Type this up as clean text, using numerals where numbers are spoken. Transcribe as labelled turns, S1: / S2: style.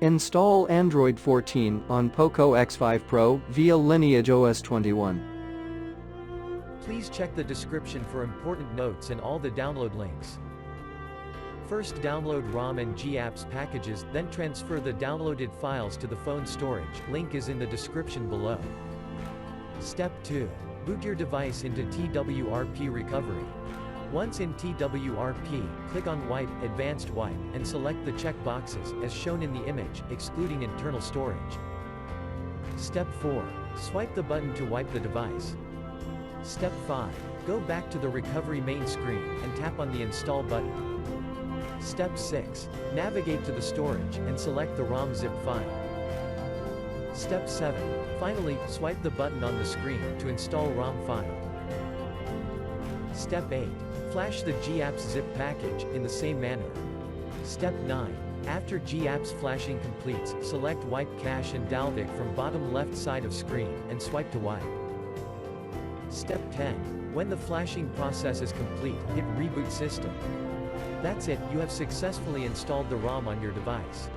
S1: Install Android 14 on Poco X5 Pro via LineageOS 21.
S2: Please check the description for important notes and all the download links. First, download ROM and GApps packages, then transfer the downloaded files to the phone storage. Link is in the description below. Step 2. Boot your device into TWRP recovery. Once in TWRP, click on Wipe, Advanced Wipe, and select the check boxes, as shown in the image, excluding internal storage. Step 4. Swipe the button to wipe the device. Step 5. Go back to the recovery main screen, and tap on the Install button. Step 6. Navigate to the storage, and select the ROM zip file. Step 7. Finally, swipe the button on the screen to install ROM file. Step 8. Flash the GApps zip package, in the same manner. Step 9. After GApps flashing completes, select Wipe Cache and Dalvik from bottom left side of screen, and swipe to wipe. Step 10. When the flashing process is complete, hit Reboot System. That's it, you have successfully installed the ROM on your device.